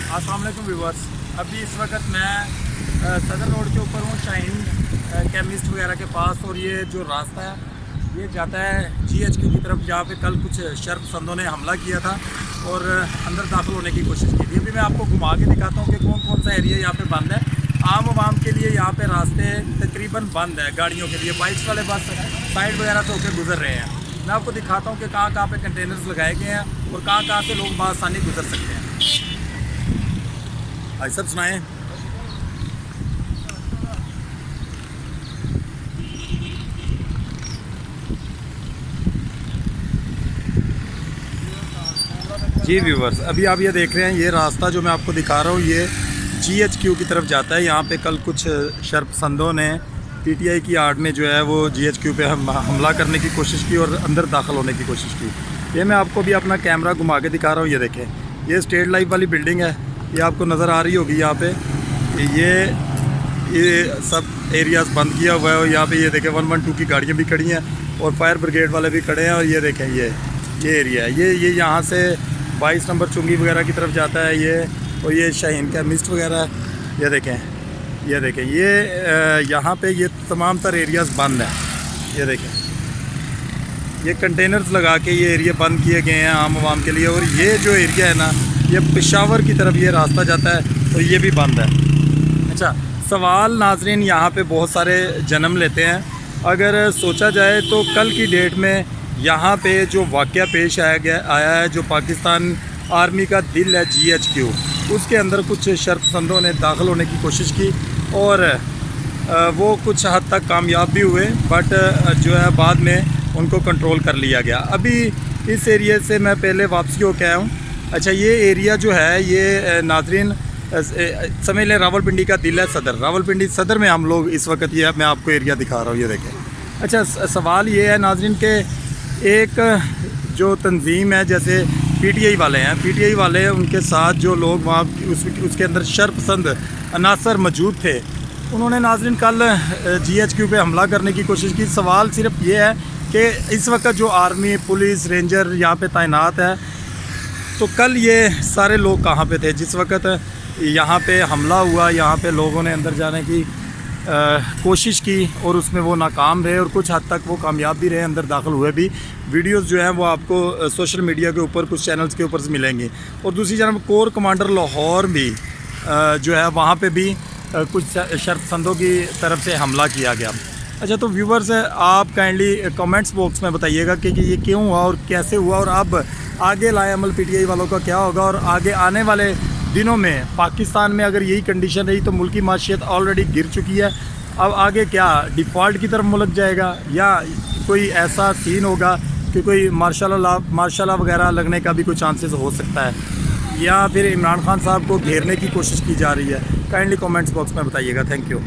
अस्सलाम वालेकुम व्यूवर्स। अभी इस वक्त मैं सदर रोड के ऊपर हूँ, शाहीन केमिस्ट वगैरह के पास। और ये जो रास्ता है ये जाता है GHQ की तरफ, जहाँ पे कल कुछ शर्प पसंदों ने हमला किया था और अंदर दाखिल होने की कोशिश की थी। अभी मैं आपको घुमा के दिखाता हूँ कि कौन कौन सा एरिया यहाँ पे बंद है। आम आवाम के लिए यहाँ पे रास्ते तकरीबन बंद है, गाड़ियों के लिए। बाइक्स वाले बस साइड वगैरह से होकर गुजर रहे हैं। मैं आपको दिखाता हूँ कि कहाँ कहाँ पे कंटेनर्स लगाए गए हैं और कहाँ कहाँ से लोग बआसानी गुजर सकते हैं। भाई सब सुनाएं। जी व्यूवर्स, अभी आप ये देख रहे हैं, ये रास्ता जो मैं आपको दिखा रहा हूँ ये GHQ की तरफ जाता है। यहाँ पे कल कुछ शर्पसंदों ने PTI की आड़ में जो है वो GHQ पे हमला करने की कोशिश की और अंदर दाखिल होने की कोशिश की। ये मैं आपको भी अपना कैमरा घुमा के दिखा रहा हूँ। ये देखें, ये स्टेट लाइफ वाली बिल्डिंग है, ये आपको नज़र आ रही होगी। यहाँ पे ये सब एरियाज़ बंद किया हुआ है। और यहाँ पे ये देखें 112 की गाड़ियाँ भी खड़ी हैं और फायर ब्रिगेड वाले भी खड़े हैं। और ये देखें, ये एरिया है, ये यहाँ से 22 नंबर चुंगी वगैरह की तरफ जाता है ये। और ये शाहीन केमिस्ट वगैरह है। ये देखें, ये यहाँ पे ये तमाम तर एरियाज़ बंद हैं। ये देखें, ये कंटेनर्स लगा के ये एरिया बंद किए गए हैं आम आवाम के लिए। और ये जो एरिया है ना, ये पेशावर की तरफ ये रास्ता जाता है, तो ये भी बंद है। अच्छा, सवाल नाजरीन यहाँ पे बहुत सारे जन्म लेते हैं। अगर सोचा जाए तो कल की डेट में यहाँ पे जो वाक़या पेश आया है, जो पाकिस्तान आर्मी का दिल है GHQ, उसके अंदर कुछ शर्पसंदों ने दाखिल होने की कोशिश की और वो कुछ हद तक कामयाब भी हुए, बट जो है बाद में उनको कंट्रोल कर लिया गया। अभी इस एरिया से मैं पहले वापसी होकर आया हूँ। अच्छा, ये एरिया जो है ये नाजरीन समझ लें रावलपिंडी का दिल है, सदर। रावलपिंडी सदर में हम लोग इस वक्त, ये मैं आपको एरिया दिखा रहा हूँ। ये देखें। अच्छा, सवाल ये है नाजरीन के एक जो तंजीम है, जैसे PTI वाले हैं, PTI वाले उनके साथ जो लोग वहाँ उसके अंदर शर्पसंद अनासर मौजूद थे, उन्होंने नाजरीन कल GHQ पे हमला करने की कोशिश की। सवाल सिर्फ ये है कि इस वक्त जो आर्मी, पुलिस, रेंजर यहाँ पे तैनात है, तो कल ये सारे लोग कहाँ पे थे जिस वक्त यहाँ पे हमला हुआ? यहाँ पे लोगों ने अंदर जाने की कोशिश की और उसमें वो नाकाम रहे और कुछ हद तक वो कामयाब भी रहे, अंदर दाखिल हुए भी। वीडियोस जो हैं वो आपको सोशल मीडिया के ऊपर कुछ चैनल्स के ऊपर से मिलेंगी। और दूसरी जानब कोर कमांडर लाहौर भी जो है वहाँ पे भी कुछ शर्पसंदों की तरफ से हमला किया गया। अच्छा, तो व्यूवर्स आप काइंडली कमेंट्स बॉक्स में बताइएगा कि ये क्यों हुआ और कैसे हुआ, और अब आगे लाएअमल PTI वालों का क्या होगा। और आगे आने वाले दिनों में पाकिस्तान में अगर यही कंडीशन रही तो मुल्क की माशियत ऑलरेडी गिर चुकी है। अब आगे क्या डिफ़ॉल्ट की तरफ मुल्क जाएगा, या कोई ऐसा सीन होगा कि कोई मार्शल वगैरह लगने का भी कोई चांसेस हो सकता है, या फिर इमरान खान साहब को घेरने की कोशिश की जा रही है? काइंडली कमेंट्स बॉक्स में बताइएगा। Thank you.